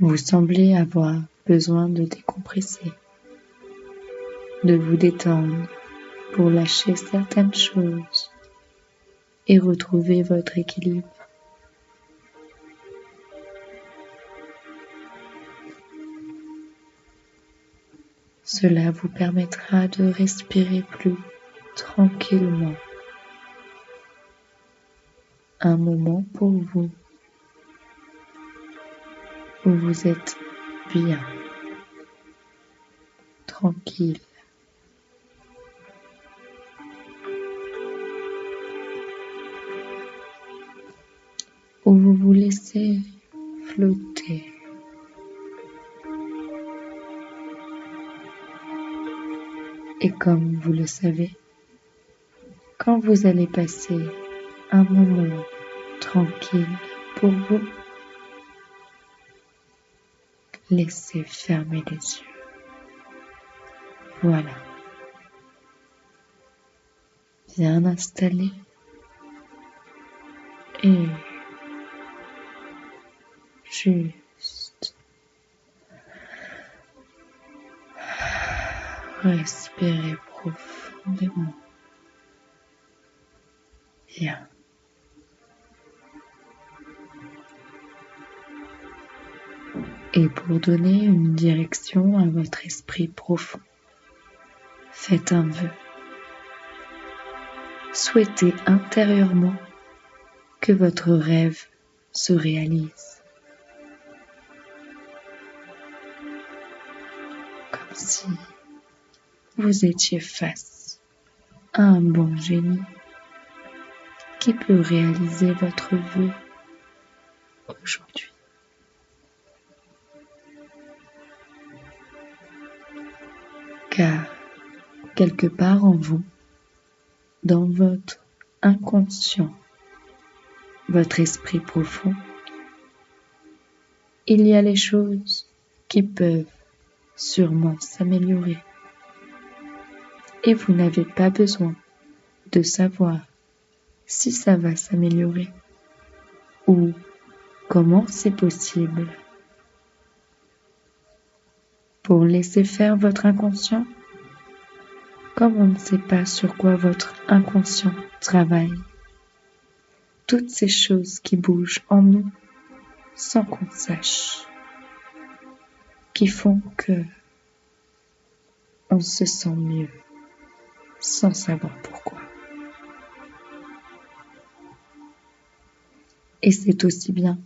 Vous semblez avoir besoin de décompresser, de vous détendre pour lâcher certaines choses et retrouver votre équilibre. Cela vous permettra de respirer plus tranquillement. Un moment pour vous, où vous êtes bien, tranquille. Où vous vous laissez flotter. Et comme vous le savez, quand vous allez passer un moment tranquille pour vous, laissez fermer les yeux. Voilà. Bien installé et juste respirez profondément. Bien. Et pour donner une direction à votre esprit profond, faites un vœu. Souhaitez intérieurement que votre rêve se réalise. Comme si vous étiez face à un bon génie qui peut réaliser votre vœu aujourd'hui. Car quelque part en vous, dans votre inconscient, votre esprit profond, il y a les choses qui peuvent sûrement s'améliorer. Et vous n'avez pas besoin de savoir si ça va s'améliorer ou comment c'est possible. Pour laisser faire votre inconscient, comme on ne sait pas sur quoi votre inconscient travaille, toutes ces choses qui bougent en nous sans qu'on sache, qui font que on se sent mieux sans savoir pourquoi. Et c'est aussi bien.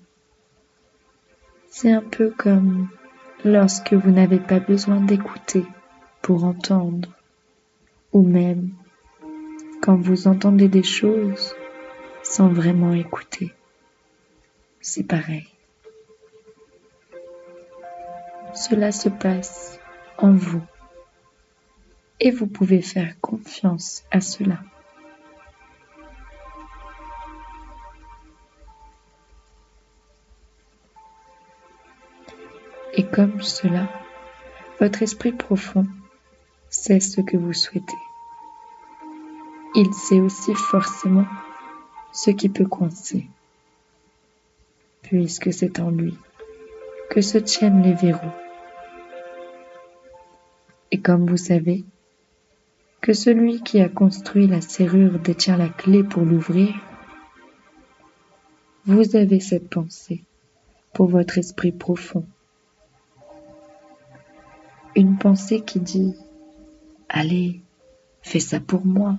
C'est un peu comme lorsque vous n'avez pas besoin d'écouter pour entendre, ou même quand vous entendez des choses sans vraiment écouter. C'est pareil. Cela se passe en vous et vous pouvez faire confiance à cela. Et comme cela, votre esprit profond sait ce que vous souhaitez. Il sait aussi forcément ce qui peut coincer, puisque c'est en lui que se tiennent les verrous. Et comme vous savez que celui qui a construit la serrure détient la clé pour l'ouvrir, vous avez cette pensée pour votre esprit profond. Une pensée qui dit « Allez, fais ça pour moi,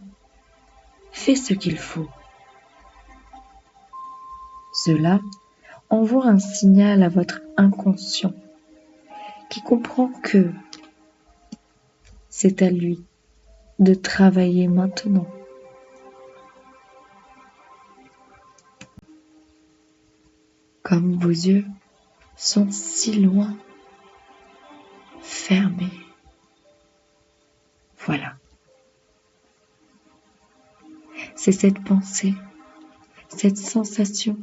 fais ce qu'il faut ». Cela envoie un signal à votre inconscient qui comprend que c'est à lui de travailler maintenant. Comme vos yeux sont si loin, fermés. Voilà. C'est cette pensée, cette sensation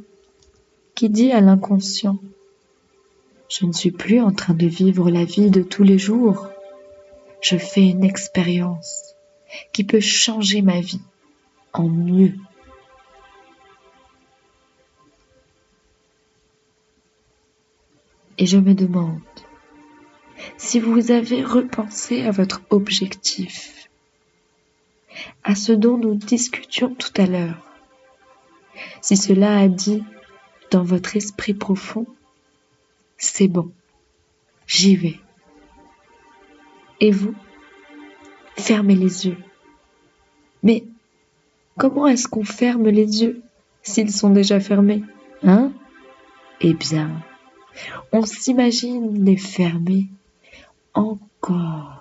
qui dit à l'inconscient « Je ne suis plus en train de vivre la vie de tous les jours. Je fais une expérience qui peut changer ma vie en mieux. » Et je me demande si vous avez repensé à votre objectif, à ce dont nous discutions tout à l'heure, si cela a dit dans votre esprit profond, c'est bon, j'y vais. Et vous, fermez les yeux. Mais comment est-ce qu'on ferme les yeux s'ils sont déjà fermés, hein? Eh bien, on s'imagine les fermer encore.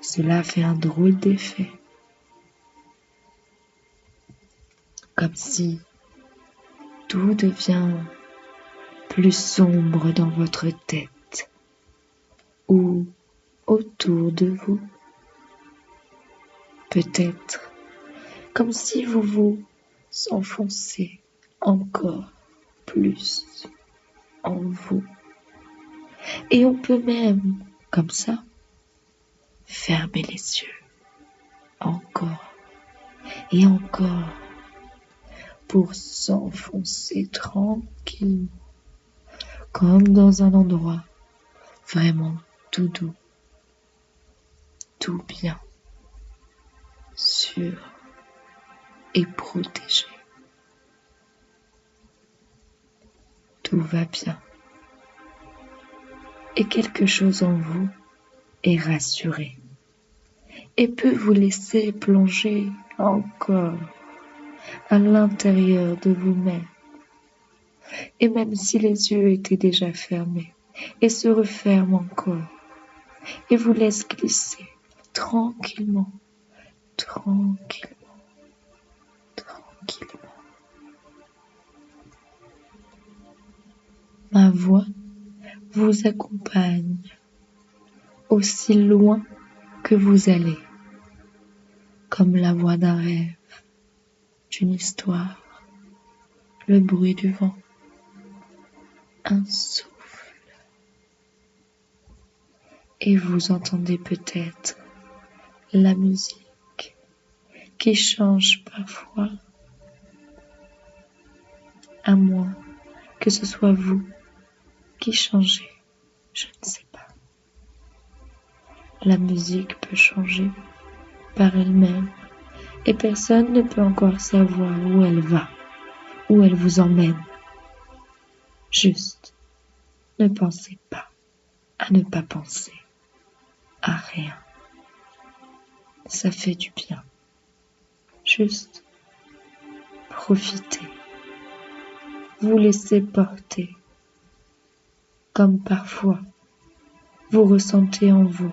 Cela fait un drôle d'effet. Comme si tout devient plus sombre dans votre tête ou autour de vous. Peut-être comme si vous vous enfoncez encore plus en vous. Et on peut même, comme ça, fermer les yeux encore et encore pour s'enfoncer tranquillement, comme dans un endroit vraiment tout doux, tout bien, sûr et protégé. Tout va bien. Et quelque chose en vous est rassuré et peut vous laisser plonger encore à l'intérieur de vous-même. Et même si les yeux étaient déjà fermés et se referment encore et vous laissent glisser tranquillement, tranquillement, tranquillement. Ma voix vous accompagne aussi loin que vous allez, comme la voix d'un rêve, d'une histoire, le bruit du vent, un souffle. Et vous entendez peut-être la musique qui change parfois, à moins que ce soit vous qui changez, je ne sais pas. La musique peut changer par elle-même et personne ne peut encore savoir où elle va, où elle vous emmène. Juste, ne pensez pas à ne pas penser à rien. Ça fait du bien. Juste, profitez. Vous laissez porter. Comme parfois, vous ressentez en vous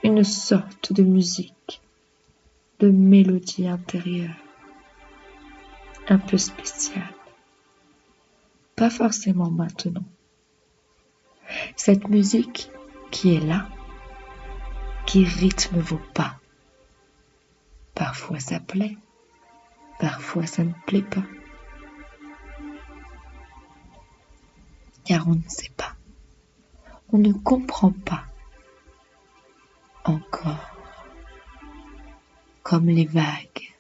une sorte de musique, de mélodie intérieure, un peu spéciale. Pas forcément maintenant. Cette musique qui est là, qui rythme vos pas. Parfois ça plaît, parfois ça ne plaît pas. Car on ne sait pas, on ne comprend pas encore, comme les vagues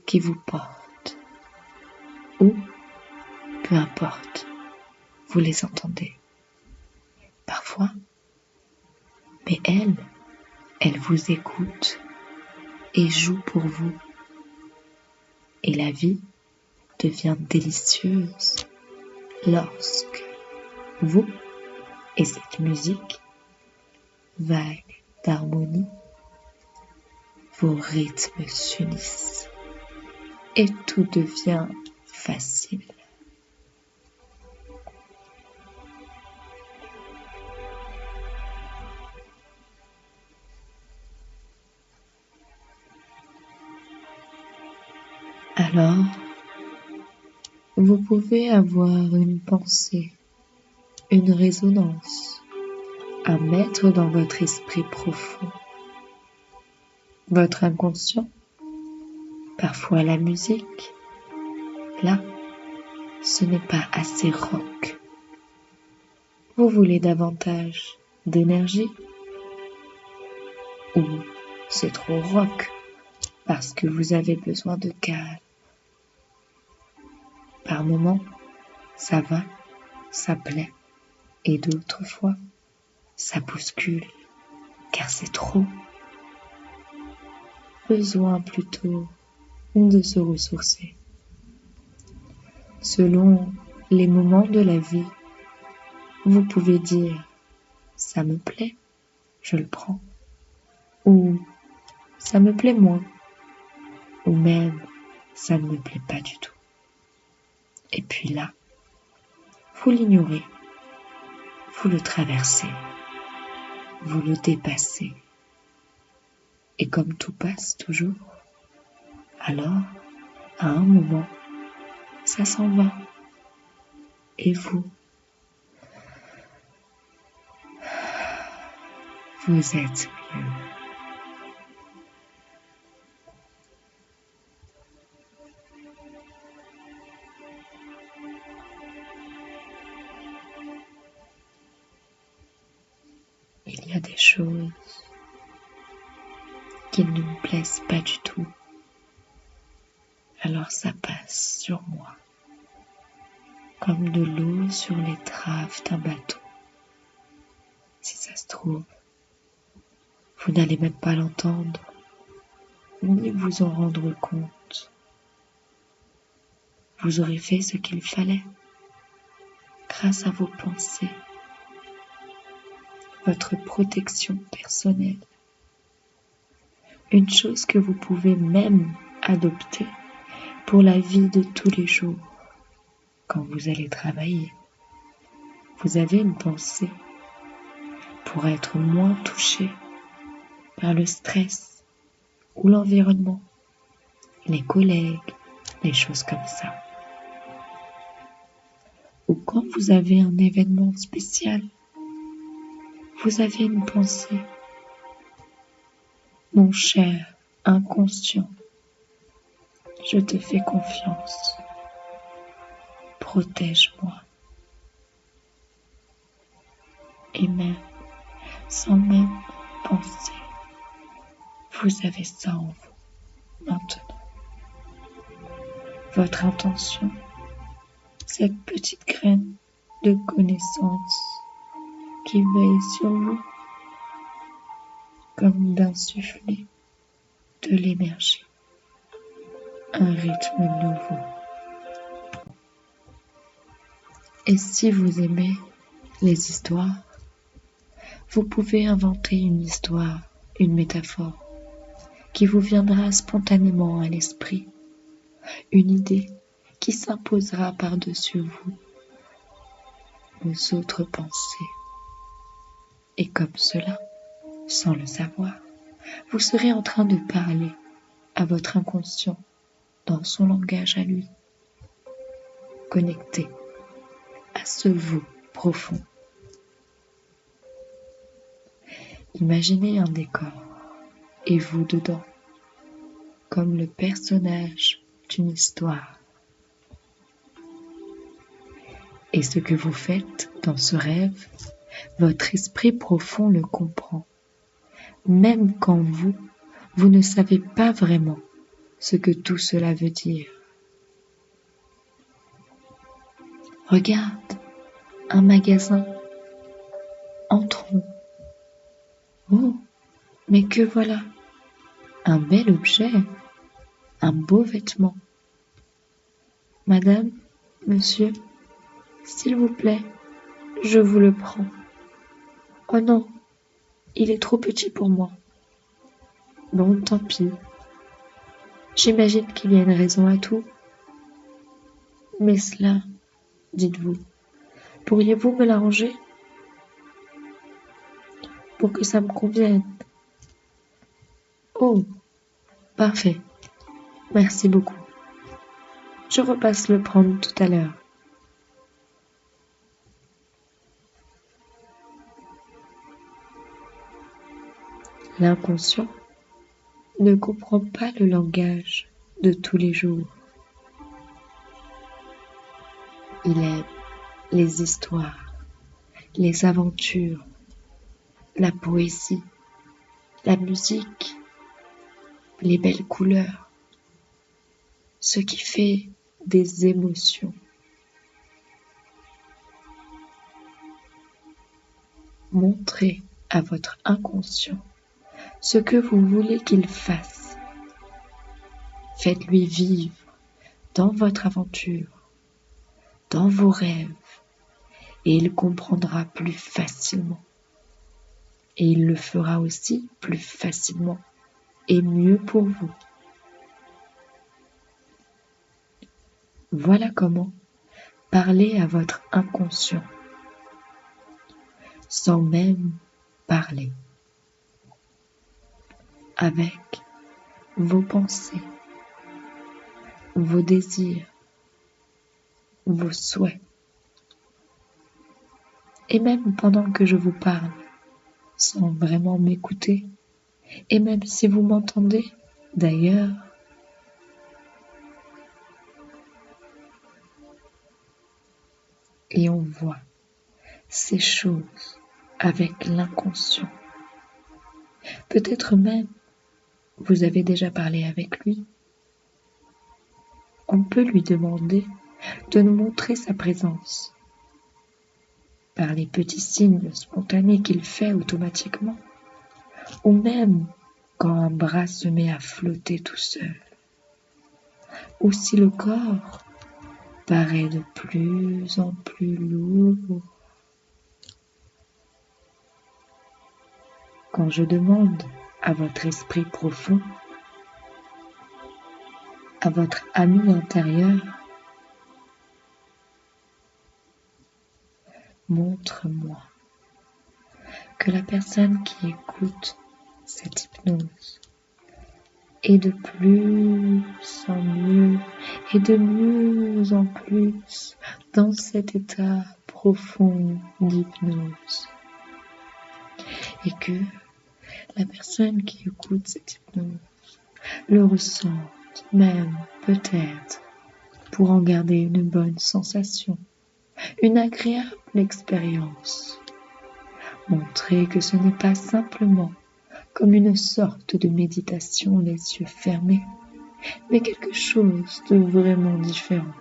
qui vous portent, ou peu importe, vous les entendez. Parfois, mais elle vous écoute et joue pour vous. Et la vie devient délicieuse lorsque vous et cette musique vague d'harmonie, vos rythmes s'unissent et tout devient facile. Alors, vous pouvez avoir une pensée, une résonance à mettre dans votre esprit profond, votre inconscient, parfois la musique. Là, ce n'est pas assez rock. Vous voulez davantage d'énergie? Ou c'est trop rock parce que vous avez besoin de calme? Par moments, ça va, ça plaît, et d'autres fois, ça bouscule, car c'est trop. Besoin plutôt de se ressourcer. Selon les moments de la vie, vous pouvez dire « ça me plaît, je le prends » ou « ça me plaît moins » ou même « ça ne me plaît pas du tout ». Et puis là, vous l'ignorez, vous le traversez, vous le dépassez. Et comme tout passe toujours, alors, à un moment, ça s'en va. Et vous êtes mieux. Il y a des choses qui ne me plaisent pas du tout. Alors ça passe sur moi, comme de l'eau sur l'étrave d'un bateau. Si ça se trouve, vous n'allez même pas l'entendre, ni vous en rendre compte. Vous aurez fait ce qu'il fallait, grâce à vos pensées, votre protection personnelle. Une chose que vous pouvez même adopter pour la vie de tous les jours. Quand vous allez travailler, vous avez une pensée pour être moins touché par le stress ou l'environnement, les collègues, les choses comme ça. Ou quand vous avez un événement spécial, vous avez une pensée. Mon cher inconscient, je te fais confiance. Protège-moi. Et même, sans même penser, vous avez ça en vous maintenant. Votre intention, cette petite graine de connaissance qui veille sur vous, comme d'insuffler de l'énergie, un rythme nouveau. Et si vous aimez les histoires, vous pouvez inventer une histoire, une métaphore, qui vous viendra spontanément à l'esprit, une idée qui s'imposera par-dessus vous, aux autres pensées. Et comme cela, sans le savoir, vous serez en train de parler à votre inconscient dans son langage à lui, connecté à ce vous profond. Imaginez un décor et vous dedans, comme le personnage d'une histoire. Et ce que vous faites dans ce rêve, votre esprit profond le comprend, même quand vous ne savez pas vraiment ce que tout cela veut dire. Regarde, un magasin. Entrons. Oh, mais que voilà! Un bel objet, un beau vêtement. Madame, monsieur, s'il vous plaît, je vous le prends. Oh non, il est trop petit pour moi. Bon, tant pis. J'imagine qu'il y a une raison à tout. Mais cela, dites-vous, pourriez-vous me l'arranger pour que ça me convienne? Oh, parfait. Merci beaucoup. Je repasse le prendre tout à l'heure. L'inconscient ne comprend pas le langage de tous les jours. Il aime les histoires, les aventures, la poésie, la musique, les belles couleurs, ce qui fait des émotions. Montrez à votre inconscient ce que vous voulez qu'il fasse. Faites-lui vivre dans votre aventure, dans vos rêves, et il comprendra plus facilement. Et il le fera aussi plus facilement et mieux pour vous. Voilà comment parler à votre inconscient, sans même parler, avec vos pensées, vos désirs, vos souhaits. Et même pendant que je vous parle, sans vraiment m'écouter, et même si vous m'entendez d'ailleurs, et on voit ces choses avec l'inconscient. Peut-être même vous avez déjà parlé avec lui. On peut lui demander de nous montrer sa présence par les petits signes spontanés qu'il fait automatiquement, ou même quand un bras se met à flotter tout seul, ou si le corps paraît de plus en plus lourd. Quand je demande à votre esprit profond, à votre ami intérieur, montre-moi que la personne qui écoute cette hypnose est de plus en mieux et de mieux en plus dans cet état profond d'hypnose. Et que la personne qui écoute cette hypnose le ressente même peut-être pour en garder une bonne sensation, une agréable expérience. Montrer que ce n'est pas simplement comme une sorte de méditation les yeux fermés, mais quelque chose de vraiment différent,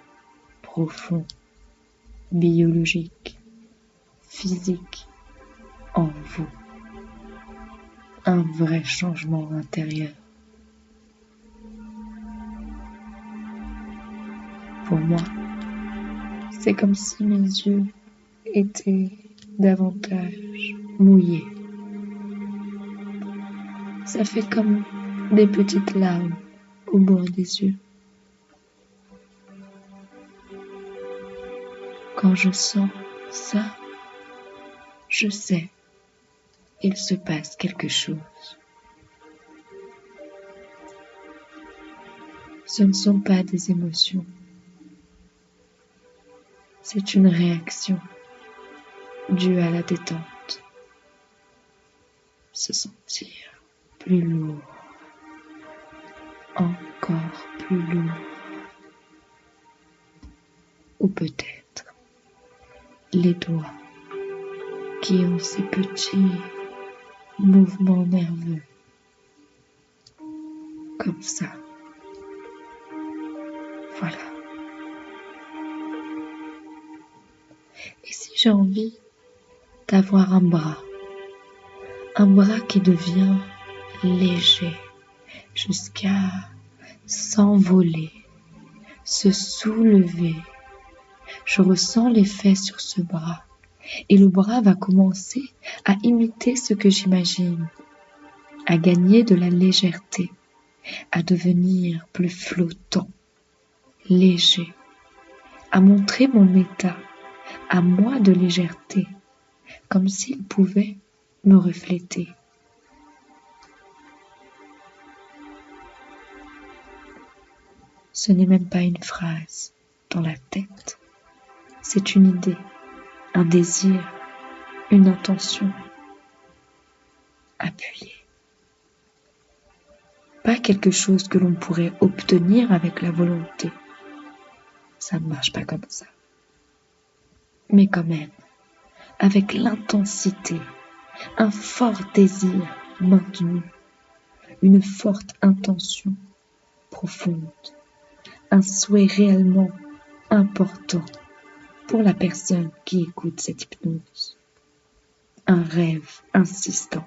profond, biologique, physique, en vous. Un vrai changement intérieur. Pour moi, c'est comme si mes yeux étaient davantage mouillés. Ça fait comme des petites larmes au bord des yeux. Quand je sens ça, je sais, il se passe quelque chose. Ce ne sont pas des émotions. C'est une réaction due à la détente. Se sentir plus lourd, encore plus lourd. Ou peut-être les doigts qui ont ces petits mouvements nerveux, comme ça. Voilà. Et si j'ai envie d'avoir un bras qui devient léger jusqu'à s'envoler, se soulever, je ressens l'effet sur ce bras et le bras va commencer à imiter ce que j'imagine, à gagner de la légèreté, à devenir plus flottant, léger, à montrer mon état, à moi de légèreté, comme s'il pouvait me refléter. Ce n'est même pas une phrase dans la tête, c'est une idée, un désir, une intention appuyée. Pas quelque chose que l'on pourrait obtenir avec la volonté. Ça ne marche pas comme ça. Mais quand même, avec l'intensité, un fort désir maintenu, une forte intention profonde, un souhait réellement important pour la personne qui écoute cette hypnose. un rêve insistant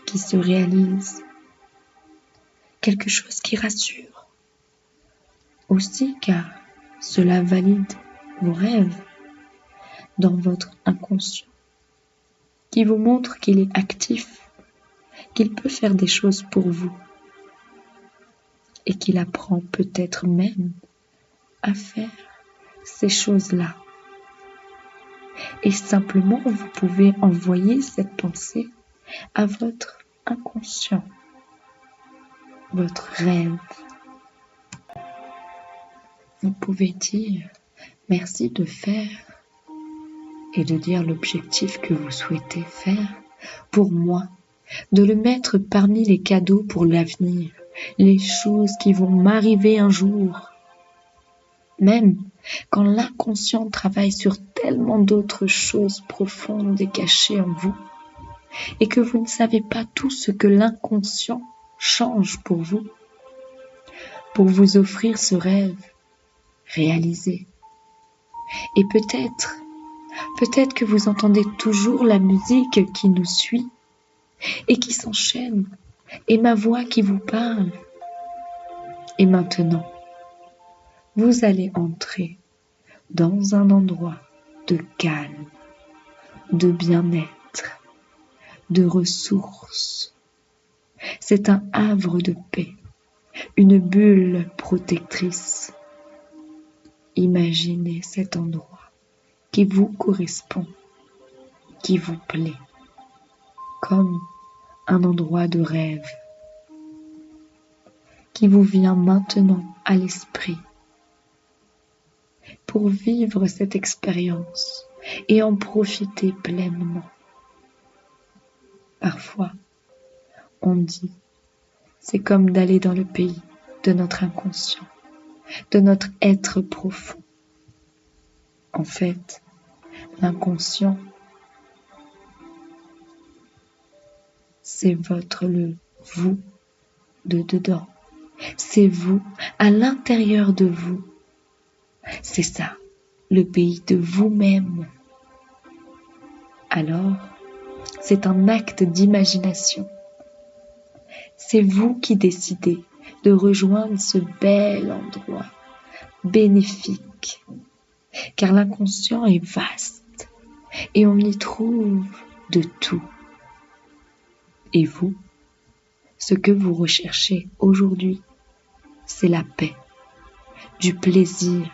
qui se réalise, quelque chose qui rassure aussi car cela valide vos rêves dans votre inconscient, qui vous montre qu'il est actif, qu'il peut faire des choses pour vous et qu'il apprend peut-être même à faire ces choses-là. Et simplement, vous pouvez envoyer cette pensée à votre inconscient, votre rêve. Vous pouvez dire merci de faire et de dire l'objectif que vous souhaitez faire pour moi, de le mettre parmi les cadeaux pour l'avenir, les choses qui vont m'arriver un jour. Même quand l'inconscient travaille sur tellement d'autres choses profondes et cachées en vous, et que vous ne savez pas tout ce que l'inconscient change pour vous offrir ce rêve réalisé. Et peut-être que vous entendez toujours la musique qui nous suit et qui s'enchaîne, et ma voix qui vous parle. Et maintenant, vous allez entrer dans un endroit de calme, de bien-être, de ressources. C'est un havre de paix, une bulle protectrice. Imaginez cet endroit qui vous correspond, qui vous plaît, comme un endroit de rêve qui vous vient maintenant à l'esprit pour vivre cette expérience et en profiter pleinement. Parfois, on dit, c'est comme d'aller dans le pays de notre inconscient, de notre être profond. En fait, l'inconscient, c'est le vous de dedans. C'est vous, à l'intérieur de vous. C'est ça, le pays de vous-même. Alors, c'est un acte d'imagination. C'est vous qui décidez de rejoindre ce bel endroit, bénéfique, car l'inconscient est vaste et on y trouve de tout. Et vous, ce que vous recherchez aujourd'hui, c'est la paix, du plaisir,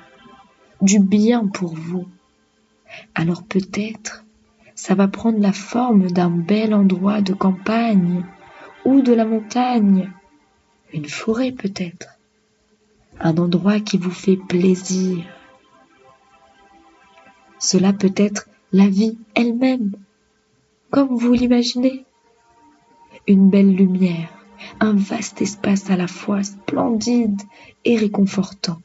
du bien pour vous. Alors peut-être, ça va prendre la forme d'un bel endroit de campagne ou de la montagne, une forêt peut-être, un endroit qui vous fait plaisir. Cela peut être la vie elle-même, comme vous l'imaginez. Une belle lumière, un vaste espace à la fois splendide et réconfortant,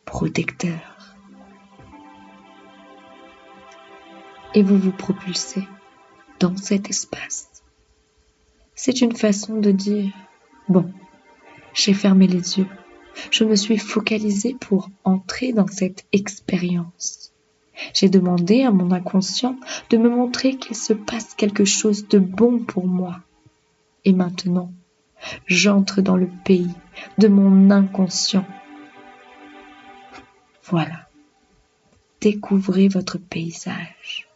protecteur. Et vous vous propulsez dans cet espace. C'est une façon de dire, bon, j'ai fermé les yeux, je me suis focalisée pour entrer dans cette expérience. J'ai demandé à mon inconscient de me montrer qu'il se passe quelque chose de bon pour moi. Et maintenant, j'entre dans le pays de mon inconscient. Voilà, découvrez votre paysage.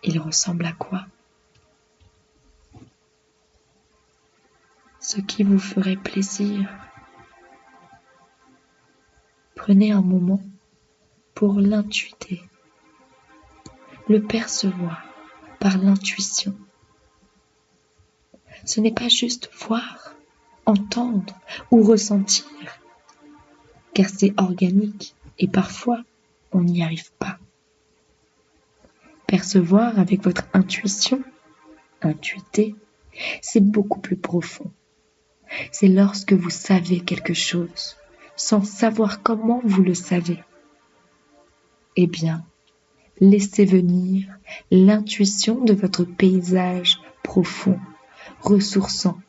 Il ressemble à quoi? Ce qui vous ferait plaisir. Prenez un moment pour l'intuiter, le percevoir par l'intuition. Ce n'est pas juste voir, entendre ou ressentir, car c'est organique et parfois on n'y arrive pas. Percevoir avec votre intuition, intuiter, c'est beaucoup plus profond. C'est lorsque vous savez quelque chose, sans savoir comment vous le savez. Eh bien, laissez venir l'intuition de votre paysage profond, ressourçant,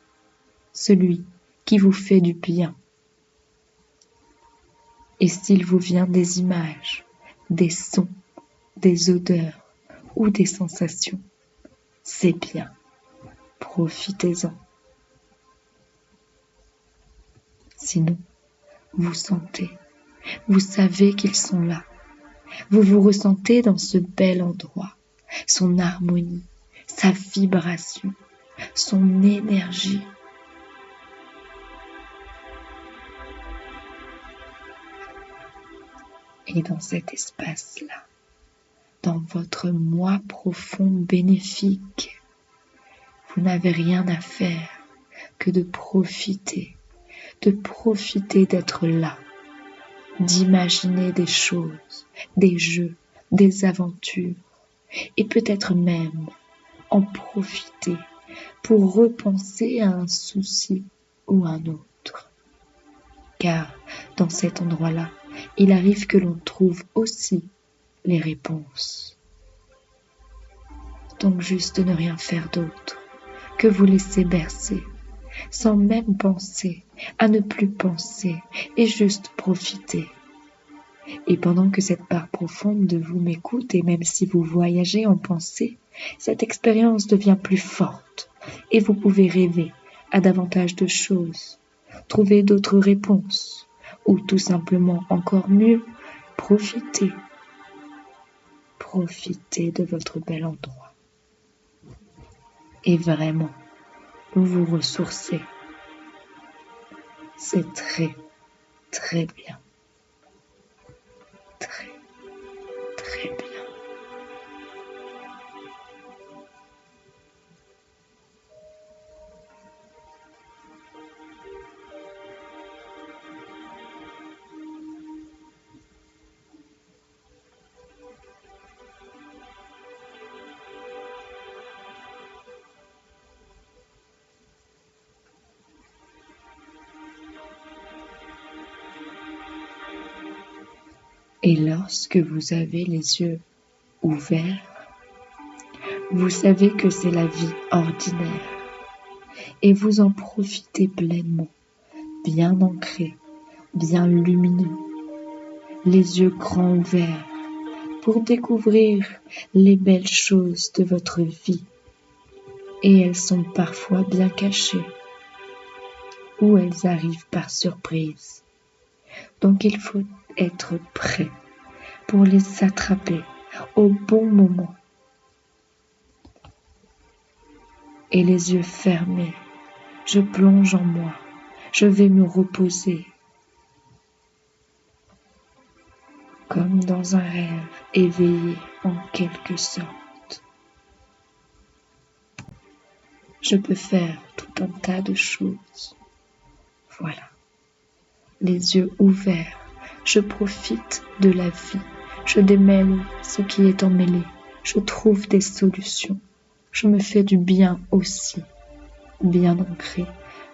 celui qui vous fait du bien. Et s'il vous vient des images, des sons, des odeurs ou des sensations. C'est bien, profitez-en. Sinon, vous sentez, vous savez qu'ils sont là. Vous vous ressentez dans ce bel endroit, son harmonie, sa vibration, son énergie. Et dans cet espace-là, dans votre moi profond bénéfique, vous n'avez rien à faire que de profiter d'être là, d'imaginer des choses, des jeux, des aventures, et peut-être même en profiter pour repenser à un souci ou un autre. Car dans cet endroit-là, il arrive que l'on trouve aussi les réponses. Donc juste ne rien faire d'autre que vous laisser bercer, sans même penser, à ne plus penser et juste profiter. Et pendant que cette part profonde de vous m'écoute, et même si vous voyagez en pensée, cette expérience devient plus forte et vous pouvez rêver à davantage de choses, trouver d'autres réponses ou tout simplement encore mieux, profiter de votre bel endroit. Et vraiment, vous ressourcer. C'est très, très bien. Très, très bien. Et lorsque vous avez les yeux ouverts, vous savez que c'est la vie ordinaire et vous en profitez pleinement, bien ancré, bien lumineux, les yeux grands ouverts pour découvrir les belles choses de votre vie. Et elles sont parfois bien cachées ou elles arrivent par surprise. Donc il faut être prêt pour les attraper au bon moment. Et les yeux fermés, je plonge en moi, je vais me reposer. Comme dans un rêve éveillé en quelque sorte. Je peux faire tout un tas de choses. Voilà. Les yeux ouverts, je profite de la vie. Je démêle ce qui est emmêlé. Je trouve des solutions. Je me fais du bien aussi. Bien ancré,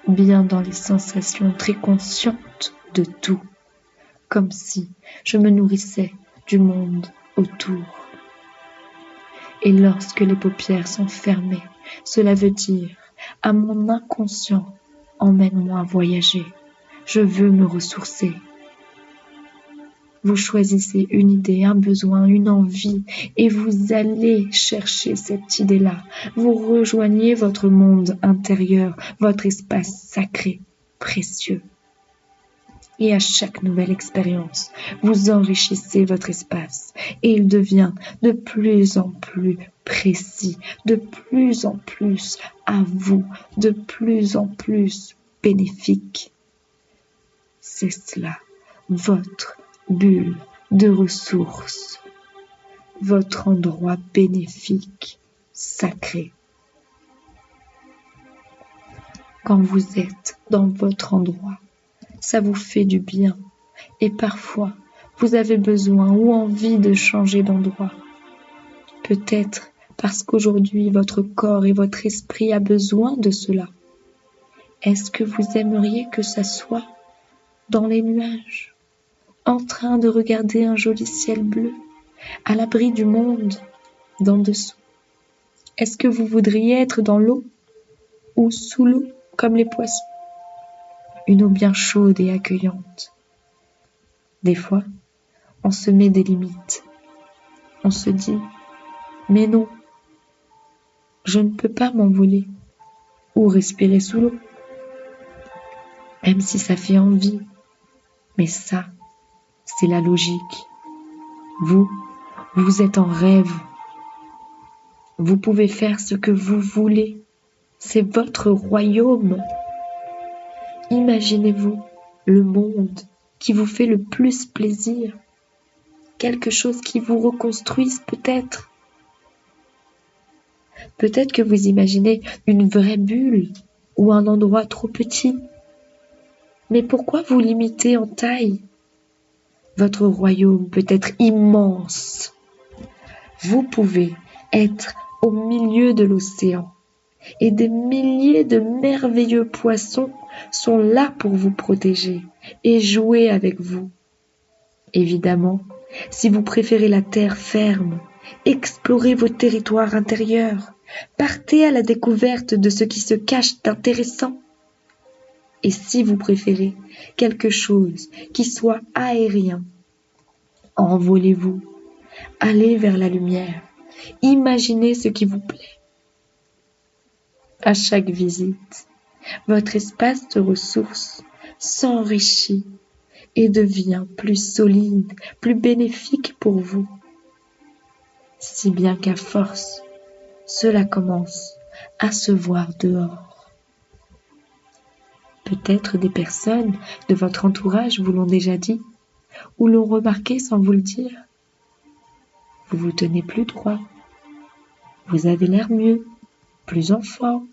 bien dans les sensations, très consciente de tout. Comme si je me nourrissais du monde autour. Et lorsque les paupières sont fermées, cela veut dire à mon inconscient, emmène-moi voyager. Je veux me ressourcer. Vous choisissez une idée, un besoin, une envie et vous allez chercher cette idée-là. Vous rejoignez votre monde intérieur, votre espace sacré, précieux. Et à chaque nouvelle expérience, vous enrichissez votre espace et il devient de plus en plus précis, de plus en plus à vous, de plus en plus bénéfique. C'est cela, votre bulle de ressources, votre endroit bénéfique, sacré. Quand vous êtes dans votre endroit, ça vous fait du bien et parfois vous avez besoin ou envie de changer d'endroit. Peut-être parce qu'aujourd'hui votre corps et votre esprit a besoin de cela. Est-ce que vous aimeriez que ça soit dans les nuages, en train de regarder un joli ciel bleu, à l'abri du monde, d'en dessous? Est-ce que vous voudriez être dans l'eau ou sous l'eau comme les poissons? Une eau bien chaude et accueillante. Des fois, on se met des limites. on se dit, mais non, je ne peux pas m'envoler ou respirer sous l'eau, même si ça fait envie. Mais ça, c'est la logique. Vous êtes en rêve. Vous pouvez faire ce que vous voulez. C'est votre royaume. Imaginez-vous le monde qui vous fait le plus plaisir. Quelque chose qui vous reconstruise peut-être. Peut-être que vous imaginez une vraie bulle ou un endroit trop petit. Mais pourquoi vous limiter en taille? Votre royaume peut être immense. Vous pouvez être au milieu de l'océan et des milliers de merveilleux poissons sont là pour vous protéger et jouer avec vous. Évidemment, si vous préférez la terre ferme, explorez vos territoires intérieurs, partez à la découverte de ce qui se cache d'intéressant. Et si vous préférez quelque chose qui soit aérien, envolez-vous, allez vers la lumière, imaginez ce qui vous plaît. À chaque visite, votre espace de ressources s'enrichit et devient plus solide, plus bénéfique pour vous. Si bien qu'à force, cela commence à se voir dehors. Peut-être des personnes de votre entourage vous l'ont déjà dit ou l'ont remarqué sans vous le dire. Vous vous tenez plus droit, vous avez l'air mieux, plus en forme,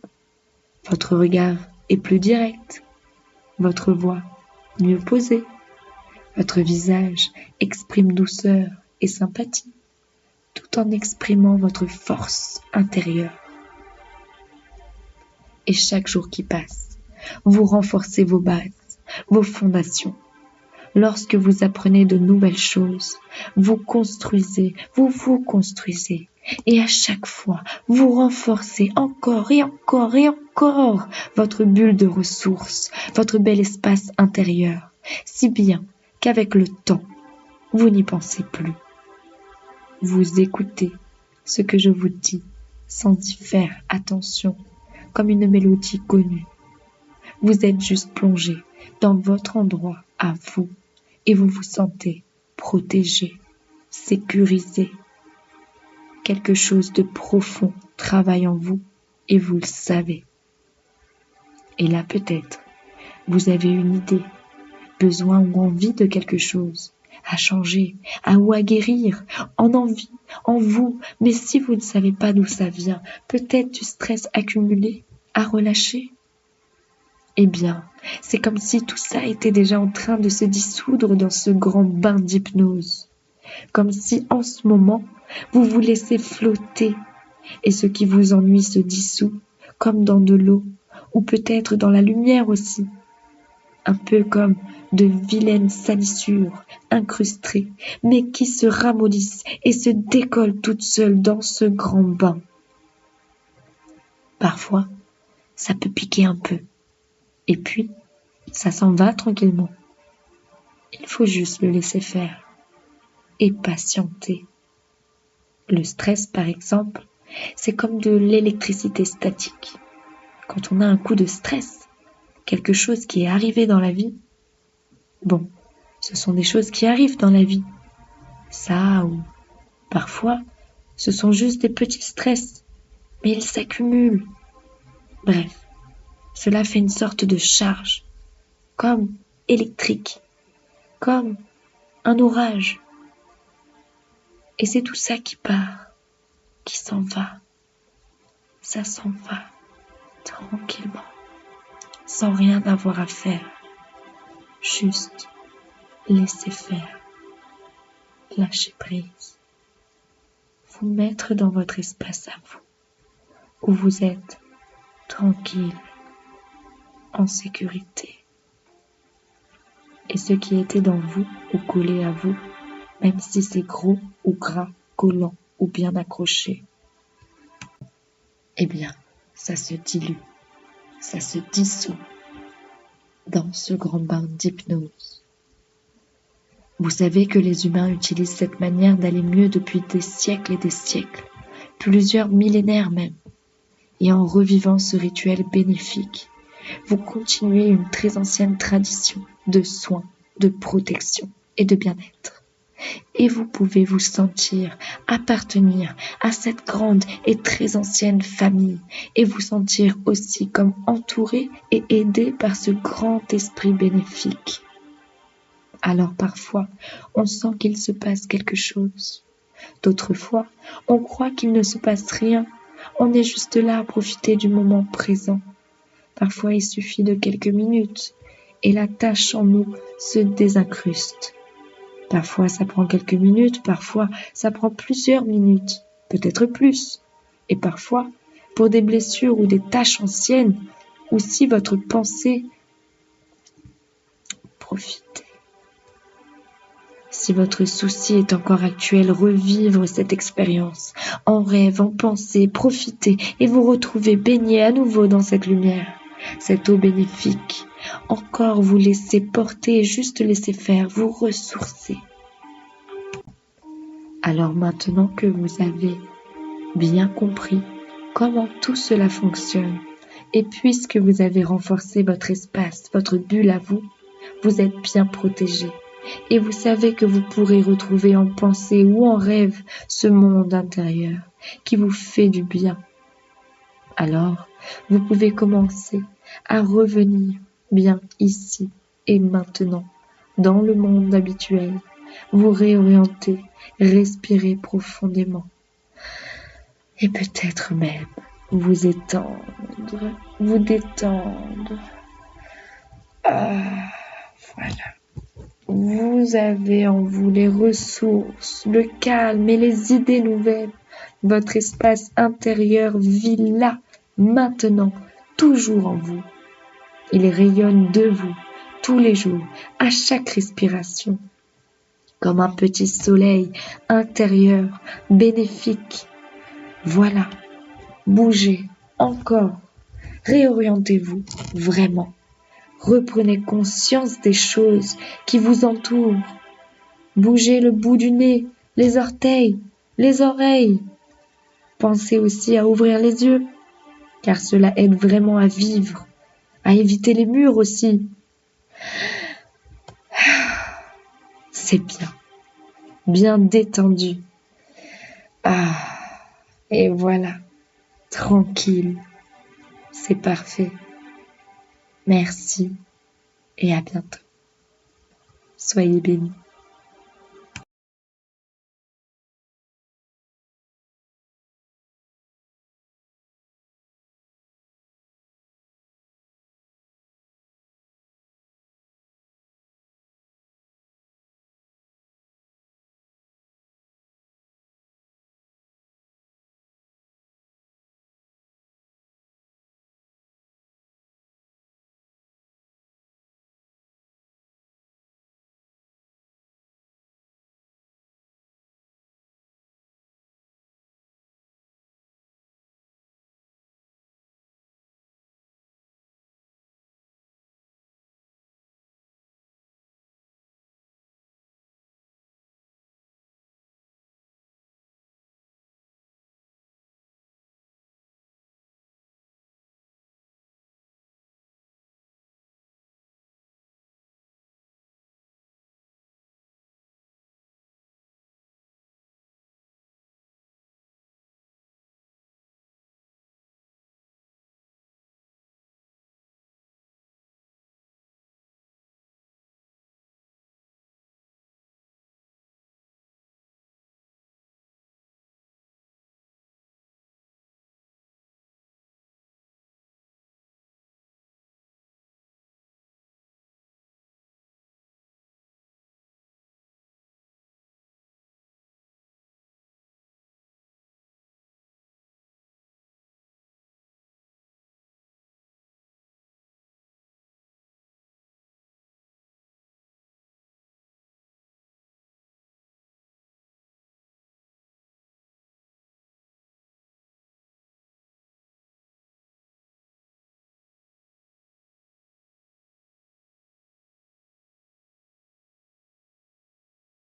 votre regard est plus direct, votre voix mieux posée, votre visage exprime douceur et sympathie, tout en exprimant votre force intérieure. Et chaque jour qui passe, vous renforcez vos bases, vos fondations. Lorsque vous apprenez de nouvelles choses, vous construisez, vous vous construisez. Et à chaque fois, vous renforcez encore et encore et encore votre bulle de ressources, votre bel espace intérieur, si bien qu'avec le temps, vous n'y pensez plus. Vous écoutez ce que je vous dis sans y faire attention, comme une mélodie connue. Vous êtes juste plongé dans votre endroit à vous et vous vous sentez protégé, sécurisé. Quelque chose de profond travaille en vous et vous le savez. Et là peut-être, vous avez une idée, besoin ou envie de quelque chose, à changer, ou à guérir, en envie, en vous. Mais si vous ne savez pas d'où ça vient, peut-être du stress accumulé, à relâcher. Eh bien, c'est comme si tout ça était déjà en train de se dissoudre dans ce grand bain d'hypnose. Comme si en ce moment, vous vous laissez flotter et ce qui vous ennuie se dissout, comme dans de l'eau, ou peut-être dans la lumière aussi. Un peu comme de vilaines salissures incrustées, mais qui se ramollissent et se décollent toutes seules dans ce grand bain. Parfois, ça peut piquer un peu. Et puis, ça s'en va tranquillement. Il faut juste le laisser faire et patienter. Le stress, par exemple, c'est comme de l'électricité statique. Quand on a un coup de stress, quelque chose qui est arrivé dans la vie, bon, ce sont des choses qui arrivent dans la vie. Ça, ou parfois, ce sont juste des petits stress, mais ils s'accumulent. Bref, cela fait une sorte de charge, comme électrique, comme un orage. Et c'est tout ça qui part, qui s'en va. Ça s'en va, tranquillement, sans rien avoir à faire. Juste laisser faire, lâcher prise. Vous mettre dans votre espace à vous, où vous êtes tranquille, en sécurité. Et ce qui était dans vous ou collé à vous, même si c'est gros ou gras, collant ou bien accroché, eh bien, ça se dilue, ça se dissout dans ce grand bain d'hypnose. Vous savez que les humains utilisent cette manière d'aller mieux depuis des siècles et des siècles, plusieurs millénaires même. Et en revivant ce rituel bénéfique, vous continuez une très ancienne tradition de soins, de protection et de bien-être. Et vous pouvez vous sentir appartenir à cette grande et très ancienne famille et vous sentir aussi comme entouré et aidé par ce grand esprit bénéfique. Alors parfois, on sent qu'il se passe quelque chose. D'autres fois, on croit qu'il ne se passe rien. On est juste là à profiter du moment présent. Parfois, il suffit de quelques minutes et la tâche en nous se désincruste. Parfois, ça prend quelques minutes, parfois, ça prend plusieurs minutes, peut-être plus. Et parfois, pour des blessures ou des tâches anciennes, ou si votre pensée, profitez. Si votre souci est encore actuel, revivre cette expérience, en rêve, en pensée, profitez et vous retrouvez baigné à nouveau dans cette lumière, cette eau bénéfique. Encore vous laissez porter et juste laisser faire, vous ressourcer. Alors maintenant que vous avez bien compris comment tout cela fonctionne, et puisque vous avez renforcé votre espace, votre bulle à vous, vous êtes bien protégé. Et vous savez que vous pourrez retrouver en pensée ou en rêve ce monde intérieur qui vous fait du bien. Alors, vous pouvez commencer à revenir bien ici et maintenant, dans le monde habituel, vous réorienter, respirer profondément et peut-être même vous étendre, vous détendre. Voilà. Vous avez en vous les ressources, le calme et les idées nouvelles. Votre espace intérieur vit là, maintenant, toujours en vous. Il rayonne de vous, tous les jours, à chaque respiration, comme un petit soleil intérieur, bénéfique. Voilà, bougez encore, réorientez-vous vraiment. Reprenez conscience des choses qui vous entourent. Bougez le bout du nez, les orteils, les oreilles. Pensez aussi à ouvrir les yeux, car cela aide vraiment à vivre, à éviter les murs aussi. C'est bien, bien détendu. Et voilà, tranquille, c'est parfait. Merci et à bientôt. Soyez bénis.